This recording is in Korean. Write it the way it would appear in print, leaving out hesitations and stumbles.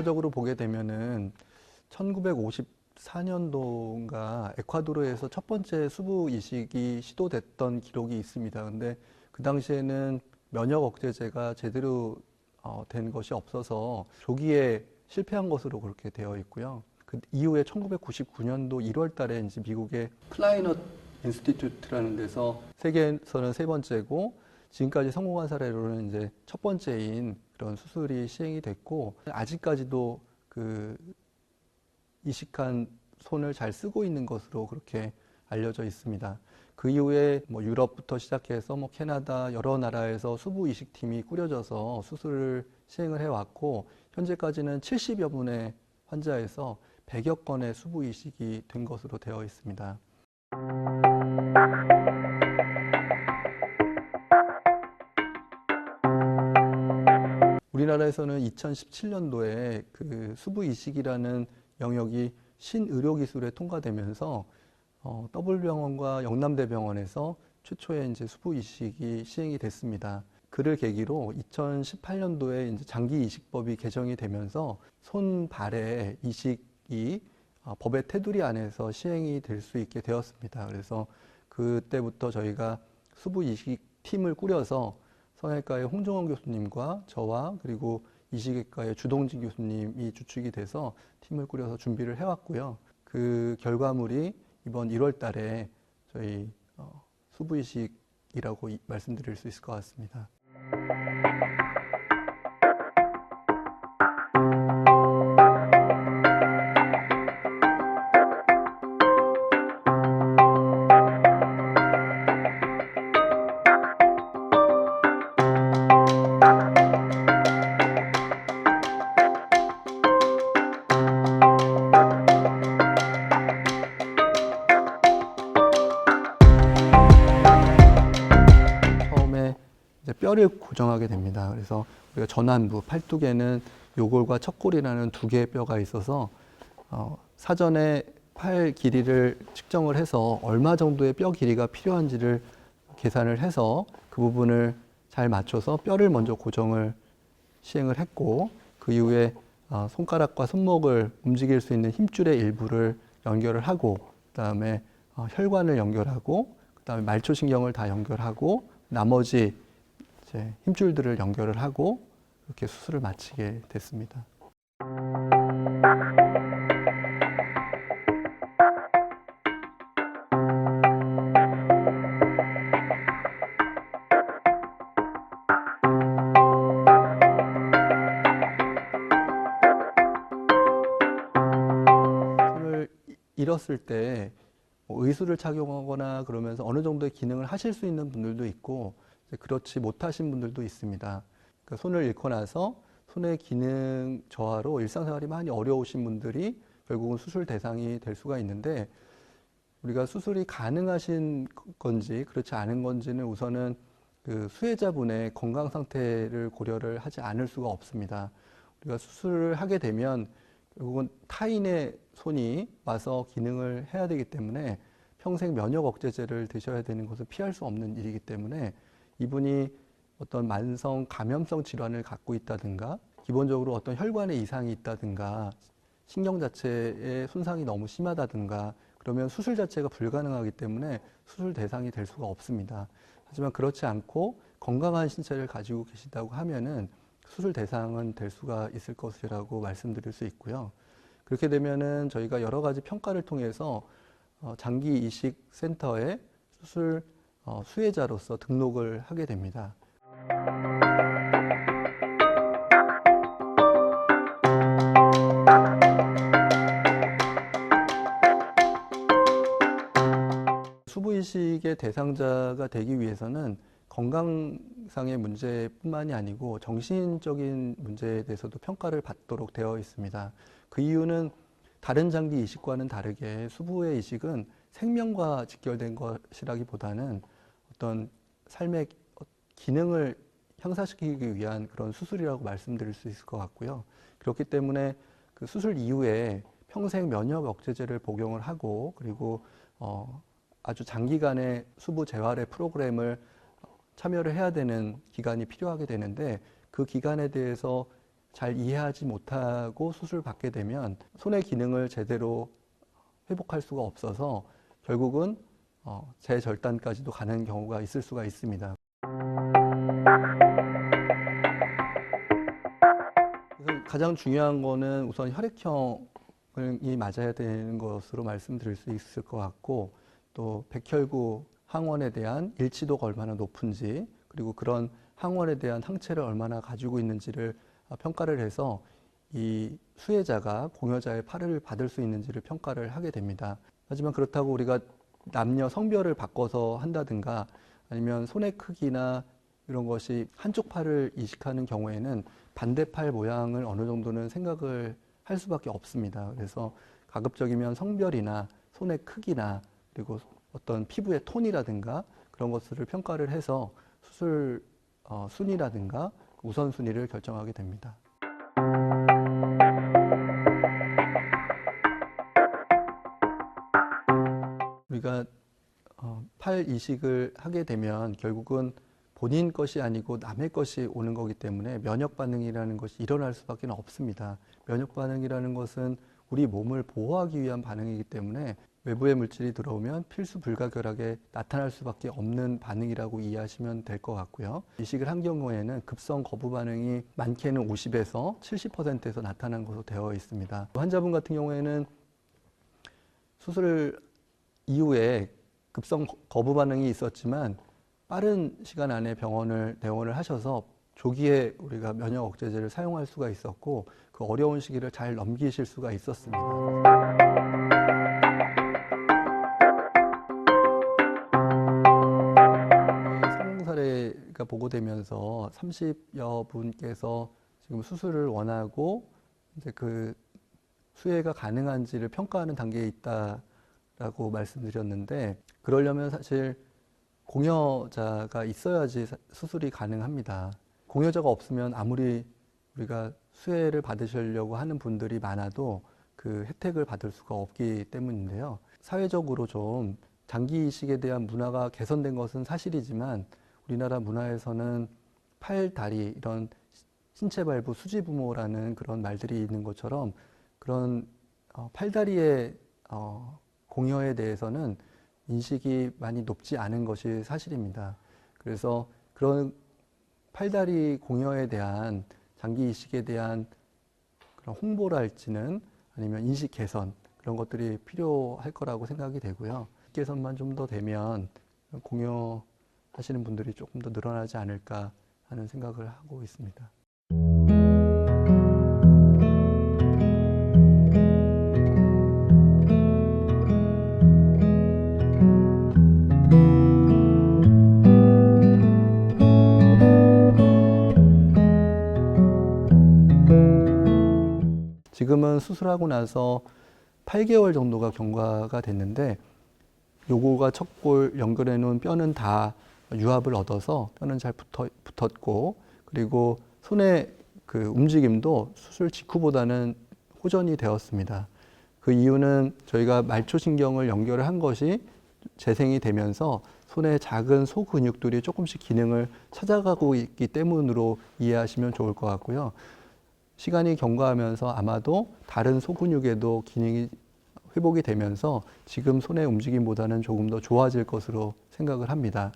역사적으로 보게 되면은 1954년도인가 에콰도르에서 첫 번째 수부 이식이 시도됐던 기록이 있습니다. 근데 그 당시에는 면역 억제제가 제대로 된 것이 없어서 조기에 실패한 것으로 그렇게 되어 있고요. 그 이후에 1999년도 1월 달에 이제 미국의 플라이넛 인스티튜트라는 데서 세계에서는 세 번째고 지금까지 성공한 사례로는 이제 첫 번째인 그런 수술이 시행이 됐고 아직까지도 그 이식한 손을 잘 쓰고 있는 것으로 그렇게 알려져 있습니다. 그 이후에 뭐 유럽부터 시작해서 뭐 캐나다 여러 나라에서 수부 이식팀이 꾸려져서 수술을 시행을 해왔고 현재까지는 70여 분의 환자에서 100여 건의 수부 이식이 된 것으로 되어 있습니다. 우리나라에서는 2017년도에 그 수부 이식이라는 영역이 신의료기술에 통과되면서 W병원과 영남대병원에서 최초의 이제 수부 이식이 시행이 됐습니다. 그를 계기로 2018년도에 이제 장기 이식법이 개정이 되면서 손발의 이식이 법의 테두리 안에서 시행이 될 수 있게 되었습니다. 그래서 그때부터 저희가 수부 이식 팀을 꾸려서 성형외과의 홍종원 교수님과 저와 그리고 이식외과의 주동진 교수님이 주축이 돼서 팀을 꾸려서 준비를 해왔고요. 그 결과물이 이번 1월 달에 저희 수부 이식이라고 말씀드릴 수 있을 것 같습니다. 처음에 이제 뼈를 고정하게 됩니다. 그래서 우리가 전완부, 팔뚝에는 요골과 척골이라는 두 개의 뼈가 있어서 사전에 팔 길이를 측정을 해서 얼마 정도의 뼈 길이가 필요한지를 계산을 해서 그 부분을 잘 맞춰서 뼈를 먼저 고정을 시행을 했고 그 이후에 손가락과 손목을 움직일 수 있는 힘줄의 일부를 연결을 하고 그다음에 혈관을 연결하고 그다음에 말초신경을 다 연결하고 나머지 이제 힘줄들을 연결을 하고 이렇게 수술을 마치게 됐습니다. 손을 잃었을 때 의수를 착용하거나 그러면서 어느 정도의 기능을 하실 수 있는 분들도 있고 그렇지 못하신 분들도 있습니다. 그러니까 손을 잃고 나서 손의 기능 저하로 일상생활이 많이 어려우신 분들이 결국은 수술 대상이 될 수가 있는데 우리가 수술이 가능하신 건지 그렇지 않은 건지는 우선은 그 수혜자분의 건강 상태를 고려를 하지 않을 수가 없습니다. 우리가 수술을 하게 되면 결국은 타인의 손이 와서 기능을 해야 되기 때문에 평생 면역 억제제를 드셔야 되는 것을 피할 수 없는 일이기 때문에 이분이 어떤 만성 감염성 질환을 갖고 있다든가 기본적으로 어떤 혈관에 이상이 있다든가 신경 자체의 손상이 너무 심하다든가 그러면 수술 자체가 불가능하기 때문에 수술 대상이 될 수가 없습니다. 하지만 그렇지 않고 건강한 신체를 가지고 계시다고 하면은 수술 대상은 될 수가 있을 것이라고 말씀드릴 수 있고요. 그렇게 되면은 저희가 여러 가지 평가를 통해서 장기 이식 센터에 수술 수혜자로서 등록을 하게 됩니다. 수부 이식의 대상자가 되기 위해서는 건강상의 문제뿐만이 아니고 정신적인 문제에 대해서도 평가를 받도록 되어 있습니다. 그 이유는 다른 장기 이식과는 다르게 수부의 이식은 생명과 직결된 것이라기보다는 어떤 삶의 기능을 향상시키기 위한 그런 수술이라고 말씀드릴 수 있을 것 같고요. 그렇기 때문에 그 수술 이후에 평생 면역 억제제를 복용을 하고 그리고 아주 장기간의 수부 재활의 프로그램을 참여를 해야 되는 기간이 필요하게 되는데 그 기간에 대해서 잘 이해하지 못하고 수술을 받게 되면 손의 기능을 제대로 회복할 수가 없어서 결국은 재절단까지도 가는 경우가 있을 수가 있습니다. 그래서 가장 중요한 거는 우선 혈액형이 맞아야 되는 것으로 말씀드릴 수 있을 것 같고, 또 백혈구 항원에 대한 일치도가 얼마나 높은지, 그리고 그런 항원에 대한 항체를 얼마나 가지고 있는지를 평가를 해서 이 수혜자가 공여자의 팔을 받을 수 있는지를 평가를 하게 됩니다. 하지만 그렇다고 우리가 남녀 성별을 바꿔서 한다든가 아니면 손의 크기나 이런 것이 한쪽 팔을 이식하는 경우에는 반대팔 모양을 어느 정도는 생각을 할 수밖에 없습니다. 그래서 가급적이면 성별이나 손의 크기나 그리고 어떤 피부의 톤이라든가 그런 것들을 평가를 해서 수술 순위라든가 우선순위를 결정하게 됩니다. 우리가 팔 이식을 하게 되면 결국은 본인 것이 아니고 남의 것이 오는 거기 때문에 면역 반응이라는 것이 일어날 수밖에 없습니다. 면역 반응이라는 것은 우리 몸을 보호하기 위한 반응이기 때문에 외부의 물질이 들어오면 필수 불가결하게 나타날 수밖에 없는 반응이라고 이해하시면 될 것 같고요. 이식을 한 경우에는 급성 거부 반응이 많게는 50에서 70%에서 나타난 것으로 되어 있습니다. 환자분 같은 경우에는 수술 이후에 급성 거부 반응이 있었지만 빠른 시간 안에 병원을 내원을 하셔서 조기에 우리가 면역 억제제를 사용할 수가 있었고 그 어려운 시기를 잘 넘기실 수가 있었습니다. 성공 사례가 보고되면서 30여 분께서 지금 수술을 원하고 이제 그 수혜가 가능한지를 평가하는 단계에 있다라고 말씀드렸는데, 그러려면 사실 공여자가 있어야지 수술이 가능합니다. 공여자가 없으면 아무리 우리가 수혜를 받으시려고 하는 분들이 많아도 그 혜택을 받을 수가 없기 때문인데요. 사회적으로 좀 장기 이식에 대한 문화가 개선된 것은 사실이지만 우리나라 문화에서는 팔, 다리 이런 신체 발부 수지부모라는 그런 말들이 있는 것처럼 그런 팔다리의 공여에 대해서는 인식이 많이 높지 않은 것이 사실입니다. 그래서 그런 팔다리 공여에 대한 장기 이식에 대한 그런 홍보랄지는 아니면 인식 개선 그런 것들이 필요할 거라고 생각이 되고요. 개선만 좀 더 되면 공여하시는 분들이 조금 더 늘어나지 않을까 하는 생각을 하고 있습니다. 지금은 수술하고 나서 8개월 정도가 경과가 됐는데 요거가 척골 연결해 놓은 뼈는 다 유합을 얻어서 뼈는 잘 붙었고, 그리고 손의 그 움직임도 수술 직후보다는 호전이 되었습니다. 그 이유는 저희가 말초신경을 연결을 한 것이 재생이 되면서 손의 작은 소 근육들이 조금씩 기능을 찾아가고 있기 때문으로 이해하시면 좋을 것 같고요. 시간이 경과하면서 아마도 다른 소근육에도 기능이 회복이 되면서 지금 손의 움직임보다는 조금 더 좋아질 것으로 생각을 합니다.